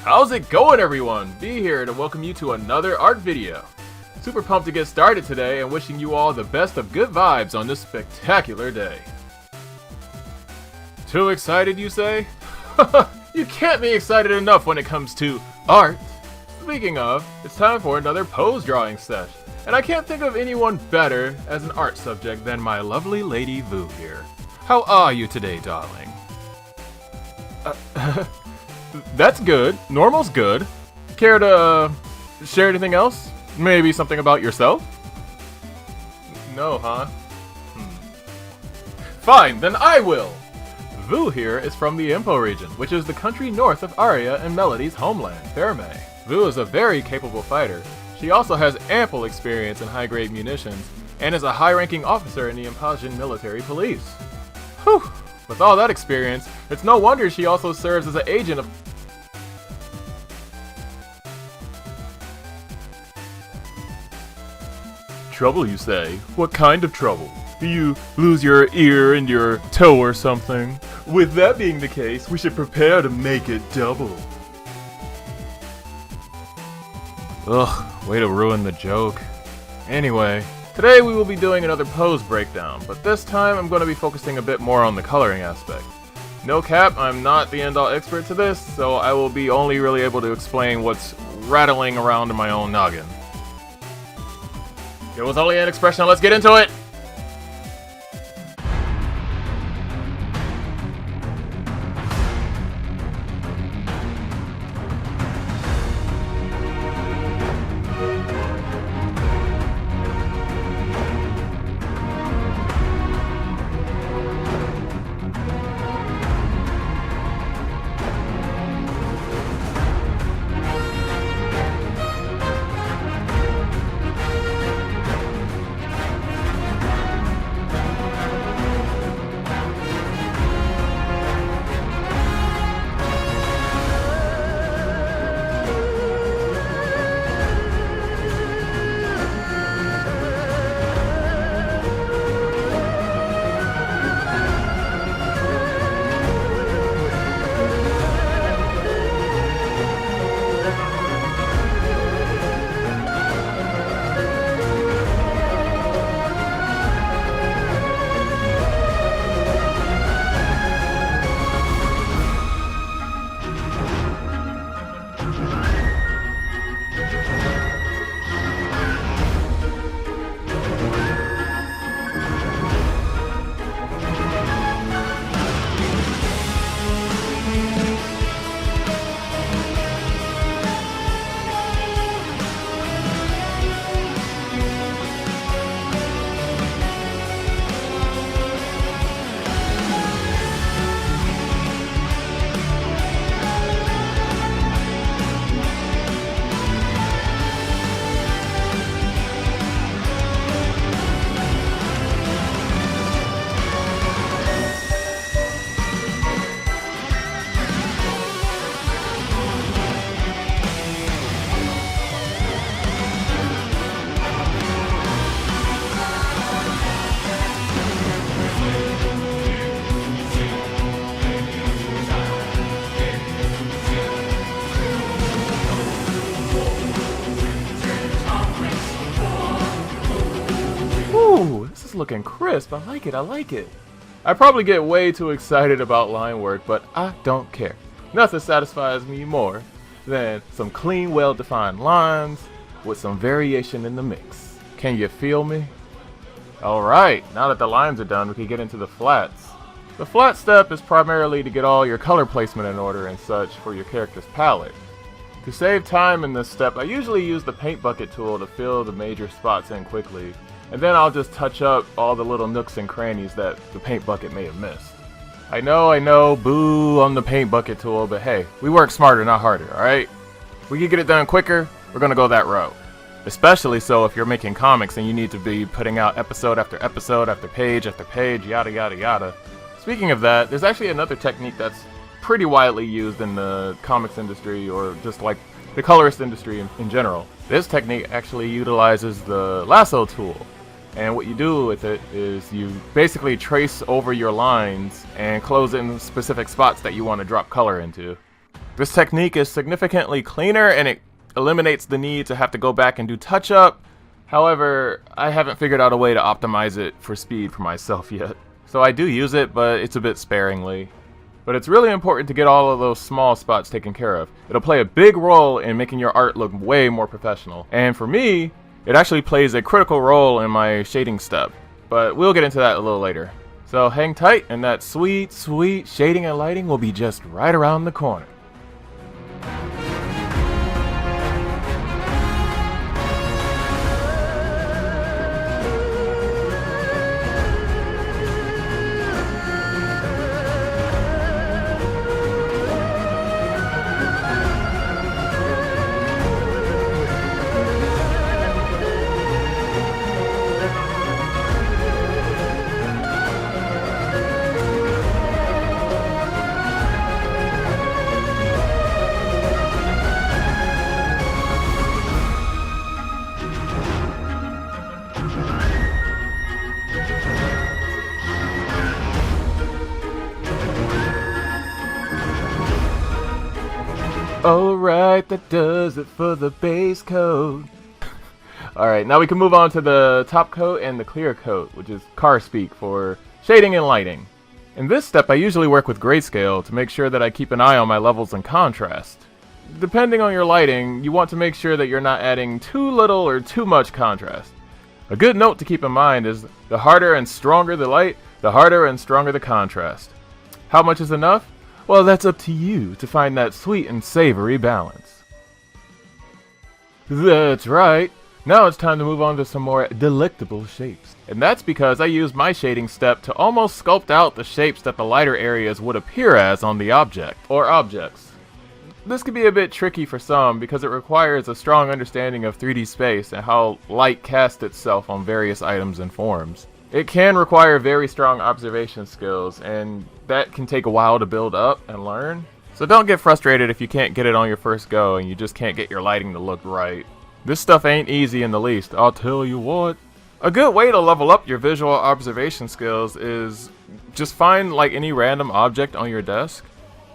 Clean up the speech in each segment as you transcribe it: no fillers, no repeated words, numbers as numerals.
How's it going, everyone? B here to welcome you to another art video. Super pumped to get started today and wishing you all the best of good vibes on this spectacular day. Too excited, you say? You can't be excited enough when it comes to art. Speaking of, it's time for another pose drawing sesh, and I can't think of anyone better as an art subject than my lovely Lady Vu here. How are you today, darling? That's good. Normal's good. Care to share anything else? Maybe something about yourself? No, huh? Fine, then I will! Vu here is from the Impo region, which is the country north of Aria and Melody's homeland, Fairmay. Vu is a very capable fighter. She also has ample experience in high-grade munitions, and is a high-ranking officer in the Impasian military police. Whew! With all that experience, it's no wonder she also serves as an agent of... Trouble, you say? What kind of trouble? Do you lose your ear and your toe or something? With that being the case, we should prepare to make it double. Ugh, way to ruin the joke. Anyway, today we will be doing another pose breakdown, but this time I'm going to be focusing a bit more on the coloring aspect. No cap, I'm not the end-all expert to this, so I will be only really able to explain what's rattling around in my own noggin. It was only an expression, let's get into it! Ooh, this is looking crisp. I like it. I probably get way too excited about line work, but I don't care. Nothing satisfies me more than some clean, well-defined lines with some variation in the mix. Can you feel me? Alright, now that the lines are done, we can get into the flats. The flat step is primarily to get all your color placement in order and such for your character's palette. To save time in this step, I usually use the paint bucket tool to fill the major spots in quickly, and then I'll just touch up all the little nooks and crannies that the paint bucket may have missed. I know, boo on the paint bucket tool, but hey, we work smarter, not harder, alright? If we can get it done quicker, we're gonna go that route. Especially so if you're making comics and you need to be putting out episode after episode after page, yada yada yada. Speaking of that, there's actually another technique that's pretty widely used in the comics industry, or just like the colorist industry in general. This technique actually utilizes the Lasso Tool. And what you do with it is you basically trace over your lines and close in specific spots that you want to drop color into. This technique is significantly cleaner and it eliminates the need to have to go back and do touch-up. However, I haven't figured out a way to optimize it for speed for myself yet. So I do use it, but it's a bit sparingly. But it's really important to get all of those small spots taken care of. It'll play a big role in making your art look way more professional. And for me, it actually plays a critical role in my shading step. But we'll get into that a little later. So hang tight, and that sweet, sweet shading and lighting will be just right around the corner. Alright, that does it for the base coat. Alright, now we can move on to the top coat and the clear coat, which is car speak for shading and lighting. In this step, I usually work with grayscale to make sure that I keep an eye on my levels and contrast. Depending on your lighting, you want to make sure that you're not adding too little or too much contrast. A good note to keep in mind is the harder and stronger the light, the harder and stronger the contrast. How much is enough? Well, that's up to you to find that sweet and savory balance. That's right. Now it's time to move on to some more delectable shapes. And that's because I use my shading step to almost sculpt out the shapes that the lighter areas would appear as on the object, or objects. This can be a bit tricky for some because it requires a strong understanding of 3D space and how light casts itself on various items and forms. It can require very strong observation skills, and that can take a while to build up and learn. So don't get frustrated if you can't get it on your first go and you just can't get your lighting to look right. This stuff ain't easy in the least, I'll tell you what. A good way to level up your visual observation skills is just find like any random object on your desk,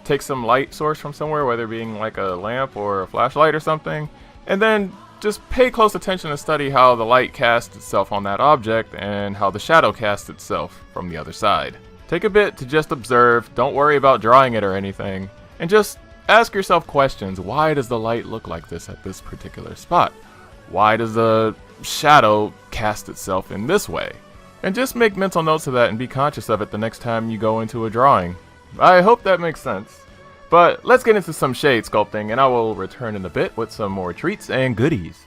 take some light source from somewhere, whether it being like a lamp or a flashlight or something, and then just pay close attention to study how the light casts itself on that object and how the shadow casts itself from the other side. Take a bit to just observe, don't worry about drawing it or anything, and just ask yourself questions. Why does the light look like this at this particular spot? Why does the shadow cast itself in this way? And just make mental notes of that and be conscious of it the next time you go into a drawing. I hope that makes sense. But let's get into some shade sculpting, and I will return in a bit with some more treats and goodies.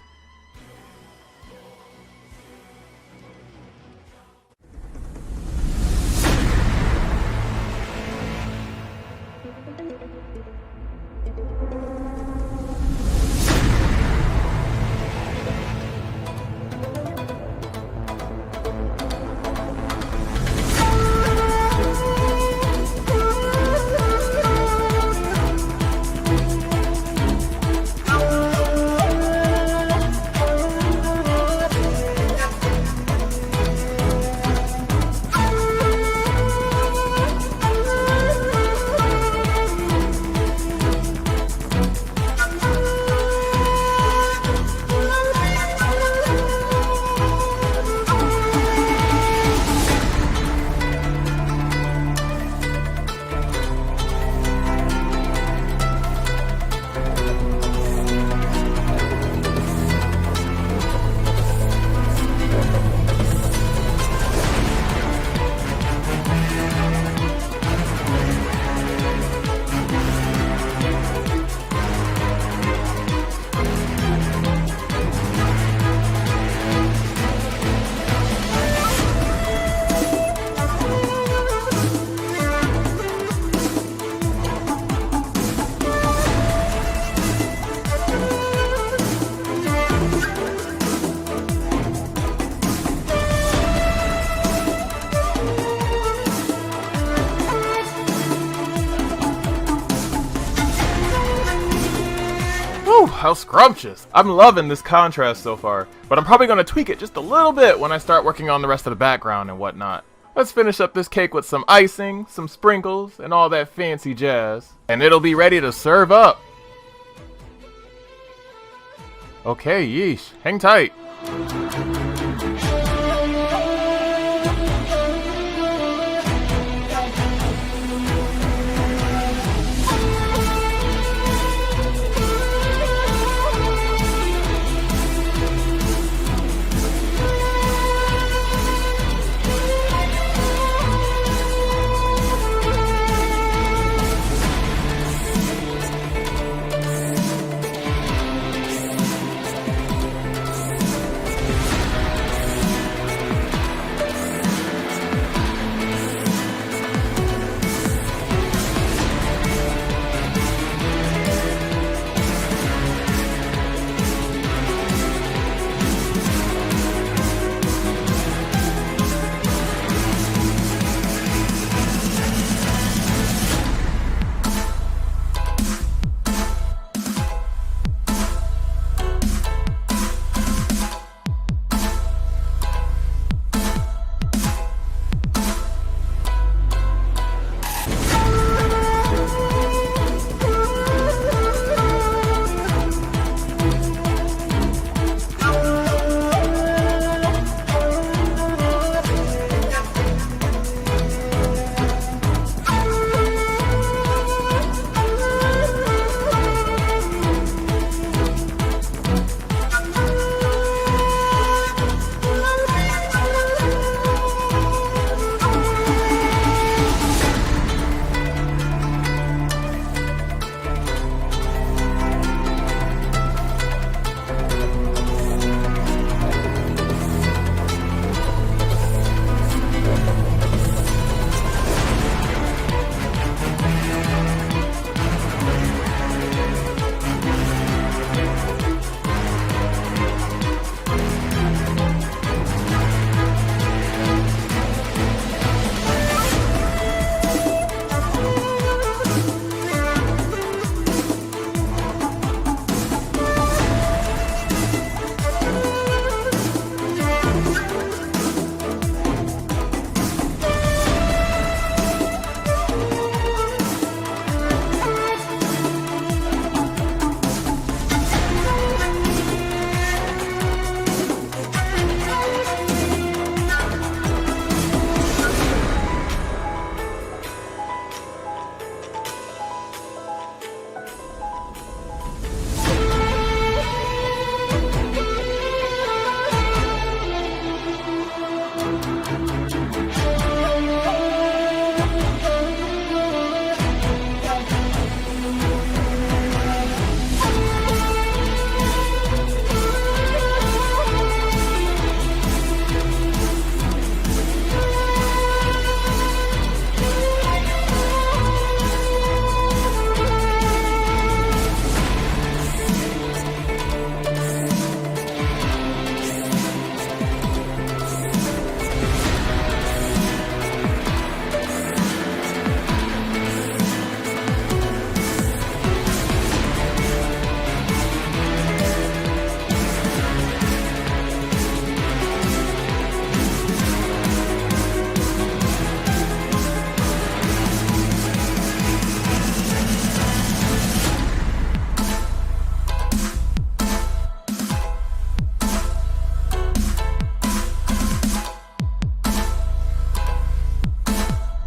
How scrumptious! I'm loving this contrast so far, but I'm probably going to tweak it just a little bit when I start working on the rest of the background and whatnot. Let's finish up this cake with some icing, some sprinkles, and all that fancy jazz. And it'll be ready to serve up. Okay, yeesh. Hang tight.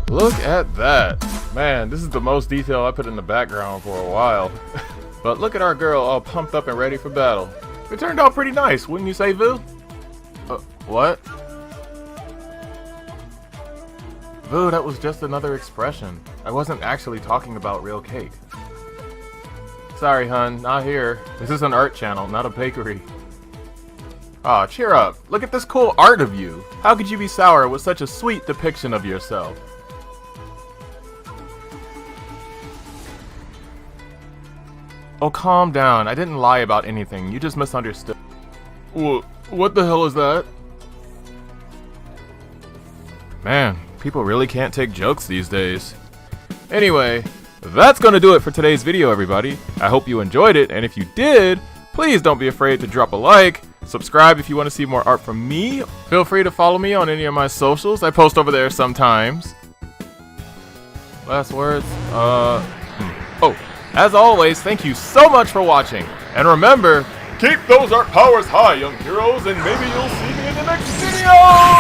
Look at that. Man, this is the most detail I put in the background for a while. But look at our girl all pumped up and ready for battle. It turned out pretty nice, wouldn't you say, Vu? What? Vu, that was just another expression. I wasn't actually talking about real cake. Sorry, hun, not here. This is an art channel, not a bakery. Aw, cheer up. Look at this cool art of you. How could you be sour with such a sweet depiction of yourself? Oh, calm down. I didn't lie about anything. You just misunderstood. What the hell is that? Man, people really can't take jokes these days. Anyway, that's gonna do it for today's video, everybody. I hope you enjoyed it, and if you did, please don't be afraid to drop a like, Subscribe if you want to see more art from me. Feel free to follow me on any of my socials. I post over there sometimes. Last words? Oh, as always, thank you so much for watching. And remember, keep those art powers high, young heroes, and maybe you'll see me in the next video!